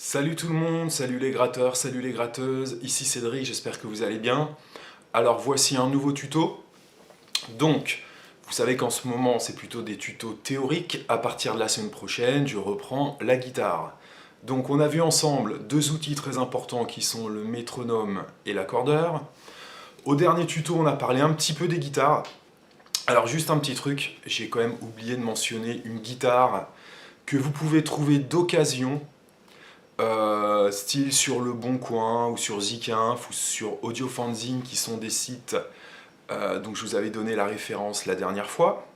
Salut tout le monde, salut les gratteurs, salut les gratteuses, ici Cédric, j'espère que vous allez bien. Alors voici un nouveau tuto. Donc, vous savez qu'en ce moment c'est plutôt des tutos théoriques. À partir de la semaine prochaine, je reprends la guitare. Donc on a vu ensemble deux outils très importants qui sont le métronome et l'accordeur. Au dernier tuto, on a parlé un petit peu des guitares. Alors juste un petit truc, j'ai quand même oublié de mentionner une guitare que vous pouvez trouver d'occasion style sur Le Bon Coin ou sur Zikinf ou sur Audiofanzine qui sont des sites dont je vous avais donné la référence la dernière fois.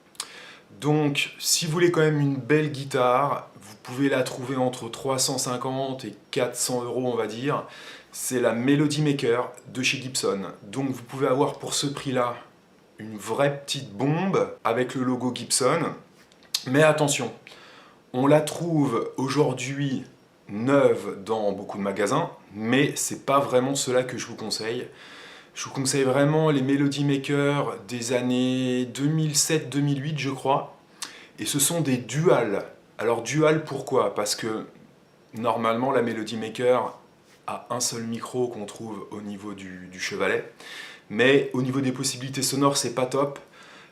Donc si vous voulez quand même une belle guitare, vous pouvez la trouver entre 350 et 400 euros on va dire. C'est la Melody Maker de chez Gibson. Donc vous pouvez avoir pour ce prix-là une vraie petite bombe avec le logo Gibson. Mais attention, on la trouve aujourd'hui neuve dans beaucoup de magasins, mais c'est pas vraiment cela que je vous conseille. Je vous conseille vraiment les Melody Maker des années 2007-2008 je crois, et ce sont des duals. Alors dual pourquoi? Parce que normalement la Melody Maker a un seul micro qu'on trouve au niveau du chevalet, mais au niveau des possibilités sonores c'est pas top.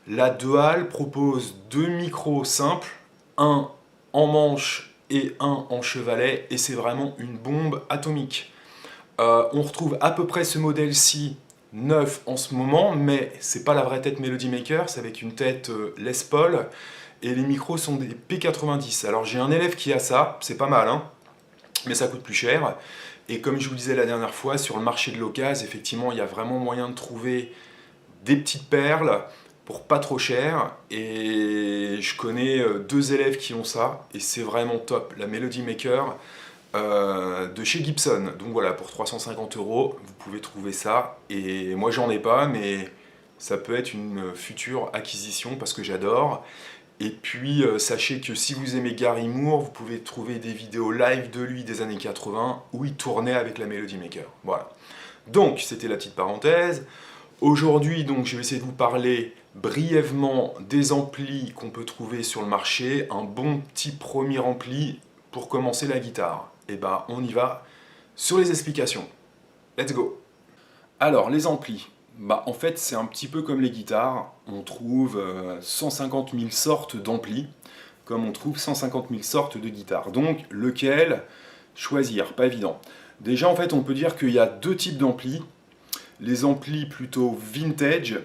La dual propose deux micros simples, un en manche et un en chevalet, et c'est vraiment une bombe atomique. On retrouve à peu près ce modèle-ci neuf en ce moment, mais c'est pas la vraie tête Melody Maker, c'est avec une tête Les Paul, et les micros sont des P90. Alors j'ai un élève qui a ça, c'est pas mal, hein, mais ça coûte plus cher. Et comme je vous le disais la dernière fois, sur le marché de l'occasion, effectivement, il y a vraiment moyen de trouver des petites perles pour pas trop cher, et je connais deux élèves qui ont ça et c'est vraiment top, la Melody Maker de chez Gibson. Donc voilà, pour 350 euros vous pouvez trouver ça, et moi j'en ai pas, mais ça peut être une future acquisition parce que j'adore. Et puis sachez que si vous aimez Gary Moore, vous pouvez trouver des vidéos live de lui des années 80 où il tournait avec la Melody Maker. Voilà, donc c'était la petite parenthèse. Aujourd'hui, donc, je vais essayer de vous parler brièvement des amplis qu'on peut trouver sur le marché, un bon petit premier ampli pour commencer la guitare. Et ben, on y va sur les explications. Let's go! Alors, les amplis. Bah, en fait, c'est un petit peu comme les guitares. On trouve 150 000 sortes d'amplis, comme on trouve 150 000 sortes de guitares. Donc, lequel choisir? Pas évident. Déjà, en fait, on peut dire qu'il y a deux types d'amplis. Les amplis plutôt vintage,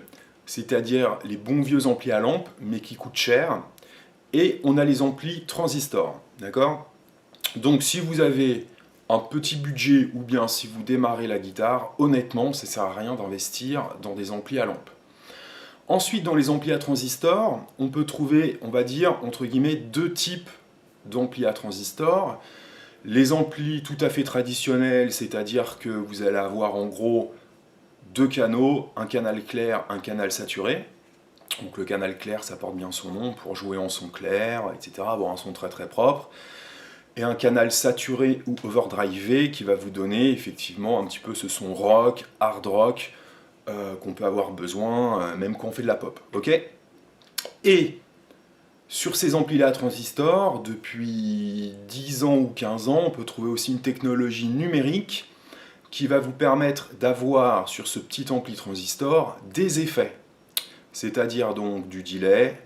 c'est-à-dire les bons vieux amplis à lampe, mais qui coûtent cher. Et on a les amplis transistors, d'accord? Donc si vous avez un petit budget, ou bien si vous démarrez la guitare, honnêtement, ça ne sert à rien d'investir dans des amplis à lampe. Ensuite, dans les amplis à transistors, on peut trouver, on va dire, entre guillemets, deux types d'amplis à transistors. Les amplis tout à fait traditionnels, c'est-à-dire que vous allez avoir en gros deux canaux, un canal clair, un canal saturé. Donc le canal clair, ça porte bien son nom, pour jouer en son clair, etc., avoir un son très très propre. Et un canal saturé ou overdrivé qui va vous donner effectivement un petit peu ce son rock, hard rock, qu'on peut avoir besoin, même quand on fait de la pop. Ok? Et sur ces amplis-là à transistors, depuis 10 ans ou 15 ans, on peut trouver aussi une technologie numérique qui va vous permettre d'avoir sur ce petit ampli transistor des effets, c'est-à-dire donc du delay,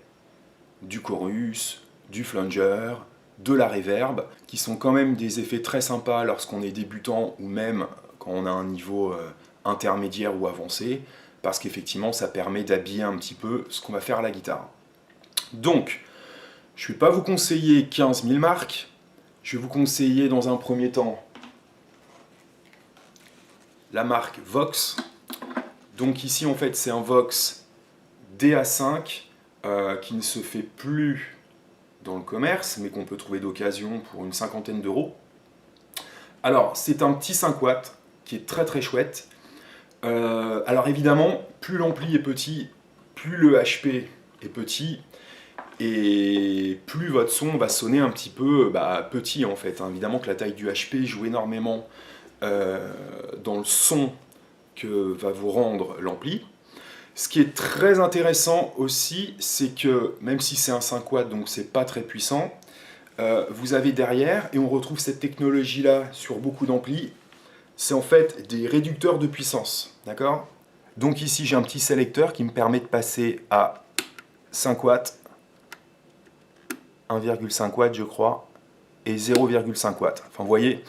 du chorus, du flanger, de la reverb, qui sont quand même des effets très sympas lorsqu'on est débutant ou même quand on a un niveau intermédiaire ou avancé, parce qu'effectivement ça permet d'habiller un petit peu ce qu'on va faire à la guitare. Donc, je ne vais pas vous conseiller 15 000 marques, je vais vous conseiller dans un premier temps la marque Vox. Donc ici en fait c'est un Vox DA5 qui ne se fait plus dans le commerce, mais qu'on peut trouver d'occasion pour une cinquantaine d'euros. Alors c'est un petit 5 watts qui est très très chouette. Alors évidemment, plus l'ampli est petit, plus le HP est petit, et plus votre son va sonner un petit peu petit en fait. Évidemment que la taille du HP joue énormément dans le son que va vous rendre l'ampli. Ce qui est très intéressant aussi, c'est que même si c'est un 5 watts, donc c'est pas très puissant, vous avez derrière, et on retrouve cette technologie-là sur beaucoup d'amplis, c'est en fait des réducteurs de puissance, d'accord? Donc ici, j'ai un petit sélecteur qui me permet de passer à 5 watts, 1,5 watts je crois, et 0,5 watts. Enfin, vous voyez,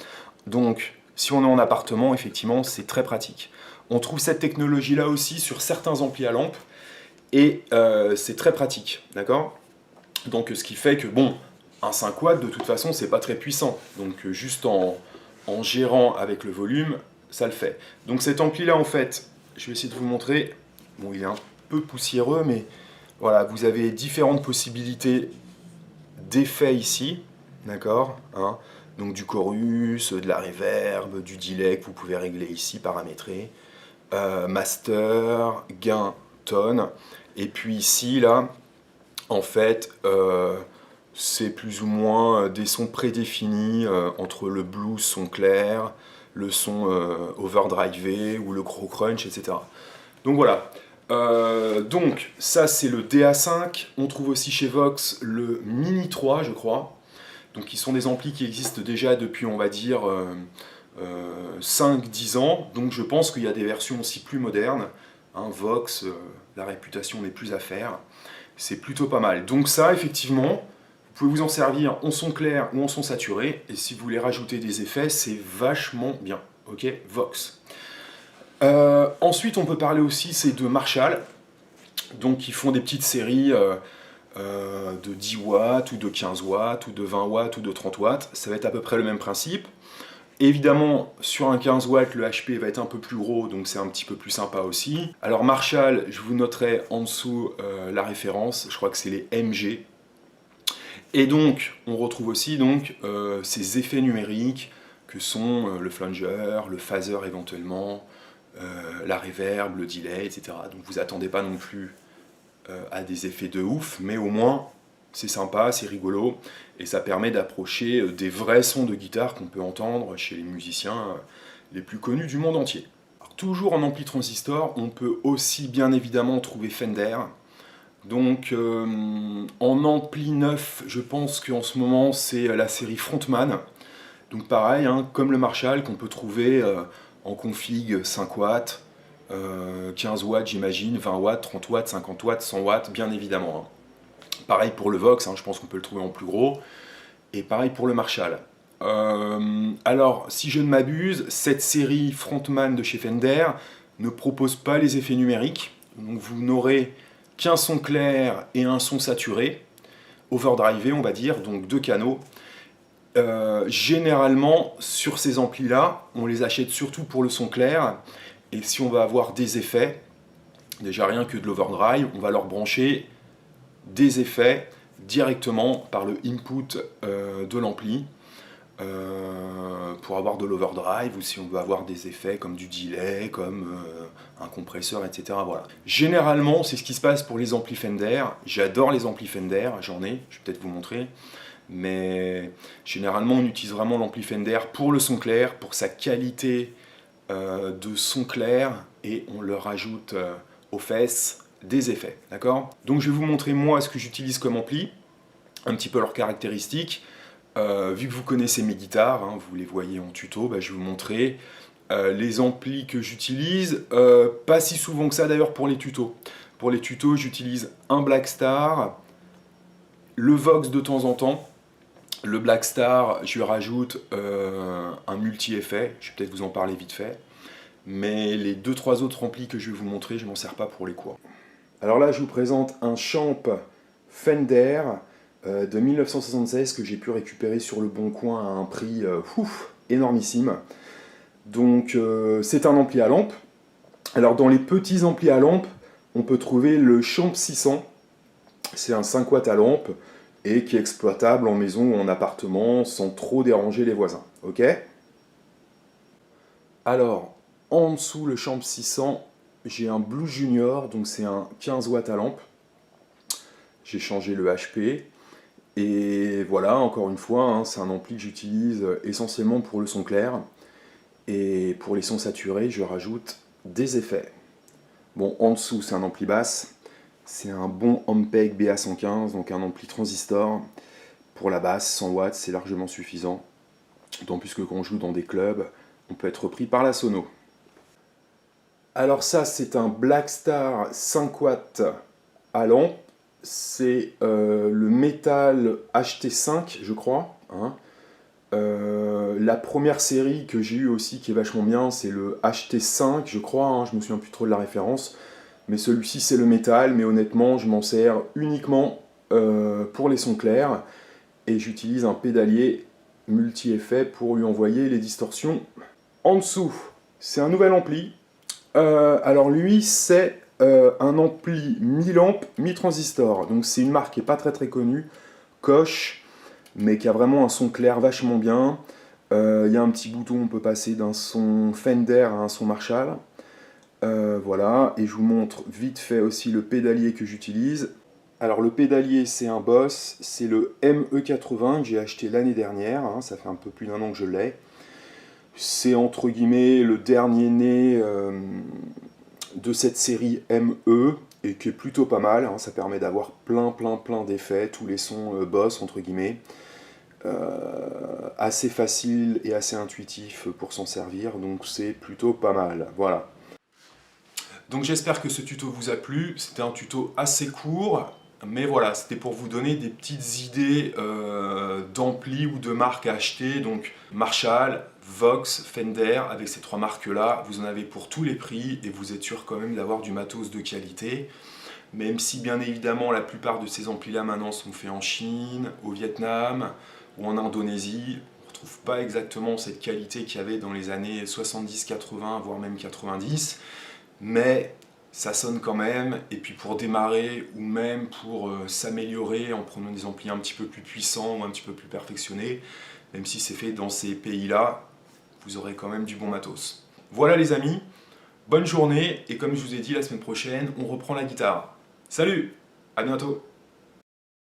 donc si on est en appartement, effectivement, c'est très pratique. On trouve cette technologie-là aussi sur certains amplis à lampe, et c'est très pratique, d'accord? Donc ce qui fait que, bon, un 5 watts, de toute façon, c'est pas très puissant. Donc juste en gérant avec le volume, ça le fait. Donc cet ampli-là, en fait, je vais essayer de vous montrer. Bon, il est un peu poussiéreux, mais voilà, vous avez différentes possibilités d'effets ici, d'accord, hein, donc du chorus, de la reverb, du delay que vous pouvez régler ici, paramétrer, master, gain, tone, et puis ici, là, en fait, c'est plus ou moins des sons prédéfinis entre le blues son clair, le son overdrivé ou le gros crunch, etc. Donc voilà. Donc ça c'est le DA5. On trouve aussi chez Vox le Mini 3, je crois. Donc qui sont des amplis qui existent déjà depuis, on va dire, 5-10 ans. Donc je pense qu'il y a des versions aussi plus modernes. Hein, Vox, la réputation n'est plus à faire. C'est plutôt pas mal. Donc ça, effectivement, vous pouvez vous en servir en son clair ou en son saturé. Et si vous voulez rajouter des effets, c'est vachement bien. Ok, Vox. Ensuite, on peut parler aussi, c'est de Marshall. Donc, ils font des petites séries de 10 watts, ou de 15 watts, ou de 20 watts, ou de 30 watts. Ça va être à peu près le même principe. Évidemment, sur un 15 watts, le HP va être un peu plus gros, donc c'est un petit peu plus sympa aussi. Alors Marshall, je vous noterai en dessous la référence, je crois que c'est les MG. Et donc, on retrouve aussi donc, ces effets numériques que sont le flanger, le phaser éventuellement, la reverb, le delay, etc. Donc vous attendez pas non plus à des effets de ouf, mais au moins c'est sympa, c'est rigolo, et ça permet d'approcher des vrais sons de guitare qu'on peut entendre chez les musiciens les plus connus du monde entier. Alors, toujours en ampli transistor, on peut aussi bien évidemment trouver Fender. Donc en ampli neuf, je pense qu'en ce moment c'est la série Frontman. Donc pareil, hein, comme le Marshall qu'on peut trouver en config 5 watts, 15 watts j'imagine, 20 watts, 30 watts, 50 watts, 100 watts, bien évidemment. Hein. Pareil pour le Vox, hein, je pense qu'on peut le trouver en plus gros. Et pareil pour le Marshall. Alors, si je ne m'abuse, cette série Frontman de chez Fender ne propose pas les effets numériques. Donc vous n'aurez qu'un son clair et un son saturé, overdrivé on va dire, donc deux canaux. Généralement, sur ces amplis-là, on les achète surtout pour le son clair. Et si on va avoir des effets, déjà rien que de l'overdrive, on va leur brancher des effets directement par le input de l'ampli pour avoir de l'overdrive, ou si on veut avoir des effets comme du delay, comme un compresseur, etc. Voilà. Généralement, c'est ce qui se passe pour les amplis Fender. J'adore les amplis Fender, j'en ai, je vais peut-être vous montrer. Mais généralement, on utilise vraiment l'ampli Fender pour le son clair, pour sa qualité de son clair, et on leur rajoute aux fesses des effets, d'accord? Donc je vais vous montrer moi ce que j'utilise comme ampli, un petit peu leurs caractéristiques. Vu que vous connaissez mes guitares, hein, vous les voyez en tuto, bah, je vais vous montrer les amplis que j'utilise, pas si souvent que ça d'ailleurs pour les tutos. Pour les tutos, j'utilise un Blackstar, le Vox de temps en temps. Le Blackstar, je lui rajoute un multi-effet, je vais peut-être vous en parler vite fait. Mais les 2-3 autres amplis que je vais vous montrer, je ne m'en sers pas pour les cours. Alors là, je vous présente un Champ Fender de 1976 que j'ai pu récupérer sur le Bon Coin à un prix énormissime. Donc c'est un ampli à lampe. Alors dans les petits amplis à lampe, on peut trouver le Champ 600. C'est un 5 watts à lampe et qui est exploitable en maison ou en appartement sans trop déranger les voisins. Ok? Alors, en dessous le Champ 600, j'ai un Blue Junior, donc c'est un 15 watts à lampe. J'ai changé le HP. Et voilà, encore une fois, hein, c'est un ampli que j'utilise essentiellement pour le son clair. Et pour les sons saturés, je rajoute des effets. Bon, en dessous, c'est un ampli basse. C'est un bon Ampeg BA115, donc un ampli transistor pour la basse, 100 watts, c'est largement suffisant. D'autant plus que quand on joue dans des clubs, on peut être pris par la sono. Alors ça, c'est un Blackstar 5 watts à lampe. C'est le métal HT5, je crois. Hein. La première série que j'ai eue aussi, qui est vachement bien, c'est le HT5, je crois. Hein, je me souviens plus trop de la référence. Mais celui-ci, c'est le métal. Mais honnêtement, je m'en sers uniquement pour les sons clairs. Et j'utilise un pédalier multi-effet pour lui envoyer les distorsions en dessous. C'est un nouvel ampli. Alors lui, c'est un ampli mi-lampe, mi-transistor. Donc c'est une marque qui n'est pas très connue, Koch, mais qui a vraiment un son clair vachement bien. Il y a un petit bouton, on peut passer d'un son Fender à un son Marshall. Voilà, et je vous montre vite fait aussi le pédalier que j'utilise. Alors le pédalier, c'est un Boss, c'est le ME80 que j'ai acheté l'année dernière, hein, ça fait un peu plus d'1 an que je l'ai. C'est entre guillemets le dernier né de cette série ME et qui est plutôt pas mal, hein, ça permet d'avoir plein d'effets, tous les sons Boss entre guillemets. Assez facile et assez intuitif pour s'en servir, donc c'est plutôt pas mal, voilà. Donc j'espère que ce tuto vous a plu, c'était un tuto assez court, mais voilà, c'était pour vous donner des petites idées d'ampli ou de marques à acheter, donc Marshall, Vox, Fender, avec ces 3 marques-là, vous en avez pour tous les prix et vous êtes sûr quand même d'avoir du matos de qualité, même si bien évidemment la plupart de ces amplis-là maintenant sont faits en Chine, au Vietnam ou en Indonésie. On ne retrouve pas exactement cette qualité qu'il y avait dans les années 70-80, voire même 90, mais ça sonne quand même, et puis pour démarrer ou même pour s'améliorer en prenant des amplis un petit peu plus puissants ou un petit peu plus perfectionnés, même si c'est fait dans ces pays-là, vous aurez quand même du bon matos. Voilà les amis, bonne journée, et comme je vous ai dit, la semaine prochaine, on reprend la guitare. Salut, à bientôt.